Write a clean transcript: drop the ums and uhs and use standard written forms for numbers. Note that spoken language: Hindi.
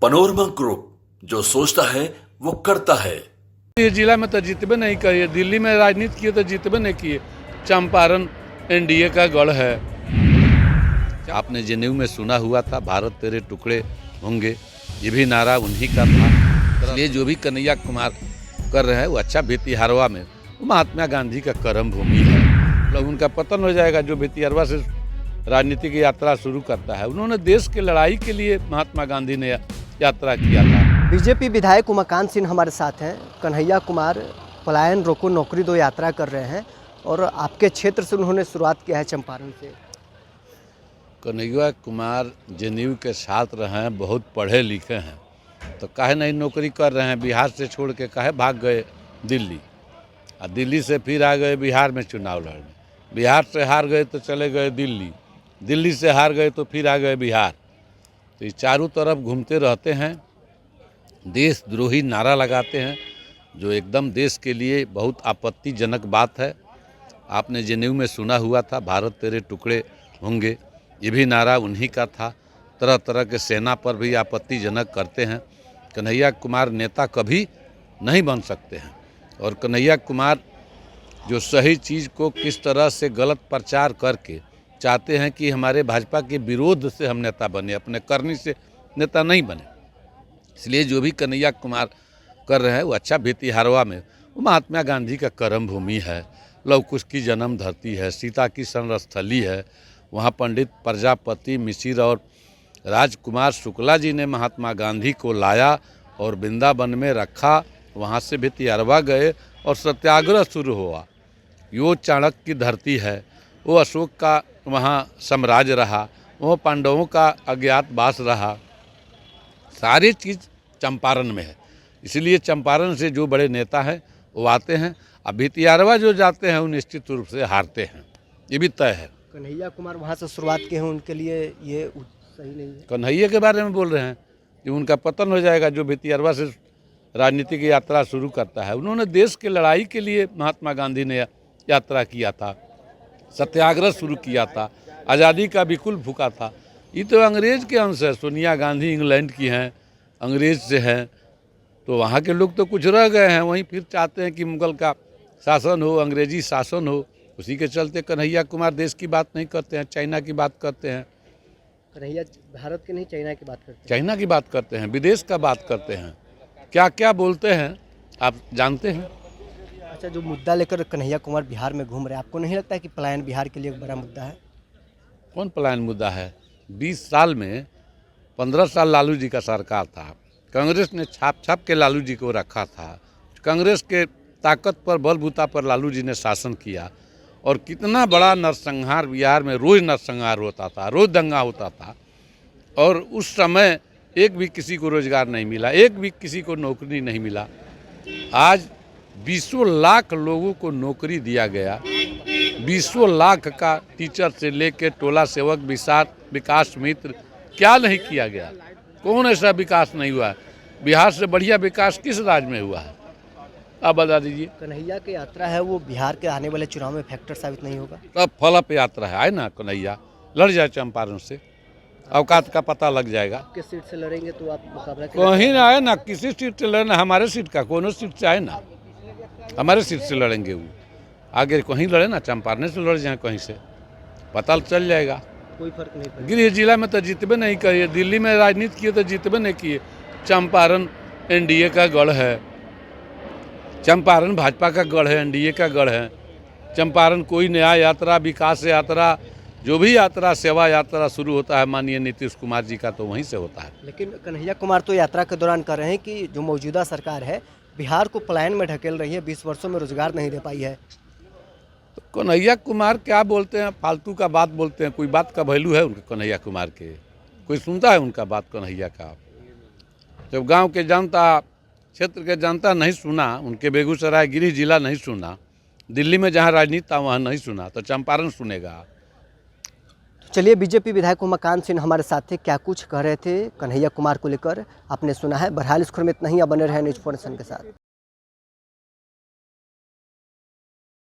पनोरमा ग्रुप, जो सोचता है वो करता है। ये जिला में तो जीतबे नहीं किए, दिल्ली में राजनीति किए तो जीतबे नहीं किए। चंपारण एनडीए का गढ़ है। आपने जनेऊ में सुना हुआ था, भारत तेरे टुकड़े होंगे, ये भी नारा उन्हीं का था। इसलिए जो भी कन्हैया कुमार कर रहे हैं वो अच्छा। बेतिहारवा में महात्मा गांधी का कर्म भूमि है, मतलब उनका पतन हो जाएगा जो बेतिहारवा से राजनीतिक यात्रा शुरू करता है। उन्होंने देश की लड़ाई के लिए महात्मा गांधी ने यात्रा किया था। बीजेपी विधायक उमाकांत सिंह हमारे साथ हैं। कन्हैया कुमार पलायन रोको नौकरी दो यात्रा कर रहे हैं और आपके क्षेत्र से उन्होंने शुरुआत किया है, चंपारण से। कन्हैया कुमार जनेऊ के छात्र हैं, बहुत पढ़े लिखे हैं, तो काहे नहीं नौकरी कर रहे हैं। बिहार से छोड़ के काहे भाग गए दिल्ली, और दिल्ली से फिर आ गए बिहार में चुनाव लड़ने। बिहार से हार गए तो चले गए दिल्ली, दिल्ली से हार गए तो फिर आ गए बिहार। तो ये चारों तरफ घूमते रहते हैं, देशद्रोही नारा लगाते हैं, जो एकदम देश के लिए बहुत आपत्तिजनक बात है। आपने जनेऊ में सुना हुआ था, भारत तेरे टुकड़े होंगे, ये भी नारा उन्हीं का था। तरह तरह के सेना पर भी आपत्तिजनक करते हैं। कन्हैया कुमार नेता कभी नहीं बन सकते हैं। और कन्हैया कुमार जो सही चीज़ को किस तरह से गलत प्रचार करके चाहते हैं कि हमारे भाजपा के विरोध से हम नेता बने, अपने करनी से नेता नहीं बने। इसलिए जो भी कन्हैया कुमार कर रहे हैं वो अच्छा। बेतिहारवा में वो महात्मा गांधी का कर्म भूमि है, लव कुश की जन्म धरती है, सीता की संरस्थली है। वहाँ पंडित प्रजापति मिश्र और राजकुमार शुक्ला जी ने महात्मा गांधी को लाया और वृंदावन में रखा। वहाँ से बेतिहारवा गए और सत्याग्रह शुरू हुआ। यो चाणक्य की धरती है, वो अशोक का वहाँ साम्राज्य रहा, वो पांडवों का अज्ञातवास रहा। सारी चीज़ चंपारण में है। इसलिए चंपारण से जो बड़े नेता हैं वो आते हैं। अब बेतिहारवा जो जाते हैं वो निश्चित रूप से हारते हैं, ये भी तय है। कन्हैया कुमार वहाँ से शुरुआत किए हैं, उनके लिए ये सही नहीं है। कन्हैया के बारे में बोल रहे हैं कि उनका पतन हो जाएगा जो बेतिहारवा से राजनीतिक यात्रा शुरू करता है। उन्होंने देश की लड़ाई के लिए महात्मा गांधी ने यात्रा किया था, सत्याग्रह शुरू किया था, आज़ादी का बिल्कुल फूका था। ये तो अंग्रेज़ के अंश है। सोनिया गांधी इंग्लैंड की हैं, अंग्रेज़ से हैं, तो वहाँ के लोग तो कुछ रह गए हैं। वहीं फिर चाहते हैं कि मुगल का शासन हो, अंग्रेजी शासन हो। उसी के चलते कन्हैया कुमार देश की बात नहीं करते हैं, चाइना की बात करते हैं। कन्हैया भारत के नहीं, चाइना की बात करते हैं। चाइना की बात करते हैं, विदेश का बात करते हैं, क्या क्या बोलते हैं आप जानते हैं। अच्छा, जो मुद्दा लेकर कन्हैया कुमार बिहार में घूम रहे हैं, आपको नहीं लगता है कि पलायन बिहार के लिए एक बड़ा मुद्दा है? कौन पलायन मुद्दा है? 20 साल में 15 साल लालू जी का सरकार था। कांग्रेस ने छाप छाप के लालू जी को रखा था। कांग्रेस के ताकत पर, बलबूता पर लालू जी ने शासन किया। और कितना बड़ा नरसंहार बिहार में, रोज़ नरसंहार होता था, रोज़ दंगा होता था। और उस समय एक भी किसी को रोजगार नहीं मिला, एक भी किसी को नौकरी नहीं मिला। आज 20 लाख लोगों को नौकरी दिया गया। 20 लाख का टीचर से लेकर टोला सेवक, विकास मित्र, क्या नहीं किया गया? कौन ऐसा विकास नहीं हुआ है? बिहार से बढ़िया विकास किस राज्य में हुआ है? आप बता दीजिए। कन्हैया की यात्रा है, वो बिहार के आने वाले चुनाव में फैक्टर साबित नहीं होगा? तब फलप यात्रा है, आए ना कन्हैया, लड़ जाए चंपारण से, औकात का पता लग जाएगा। किस सीट से लड़ेंगे तो आप मुकाबला कहीं ना आए ना, किसी सीट से लड़ना, हमारे सीट का कोनो सीट से आए ना, हमारे सीट से लड़ेंगे। वो आगे कहीं लड़े ना, चंपारण से लड़ जाए, कहीं से पता चल जाएगा। कोई फर्क नहीं पड़ेगा। गृह जिला में तो जीतबे नहीं किए, दिल्ली में राजनीति किए तो जीतबे नहीं किए। चंपारण एनडीए का गढ़ है, चंपारण भाजपा का गढ़ है, एनडीए का गढ़ है। चंपारण कोई नया यात्रा, विकास यात्रा, जो भी यात्रा, सेवा यात्रा शुरू होता है माननीय नीतीश कुमार जी का, तो वहीं से होता है। लेकिन कन्हैया कुमार तो यात्रा के दौरान कह रहे हैं कि जो मौजूदा सरकार है बिहार को पलायन में ढकेल रही है, 20 वर्षों में रोजगार नहीं दे पाई है। तो कन्हैया कुमार क्या बोलते हैं, फालतू का बात बोलते हैं। कोई बात का वैल्यू है उनके कन्हैया कुमार के? कोई सुनता है उनका बात कन्हैया का? जब गांव के जनता, क्षेत्र के जनता नहीं सुना, उनके बेगूसराय गृह जिला नहीं सुना, दिल्ली में जहां राजनीति था वहां नहीं सुना, तो चंपारण सुनेगा। चलिए, बीजेपी विधायक उमाकांत सिंह हमारे साथ थे, क्या कुछ कह रहे थे कन्हैया कुमार को लेकर आपने सुना है। बहरहाल इस खबर में इतना ही, बने रहे न्यूज़ 4 नेशन के साथ।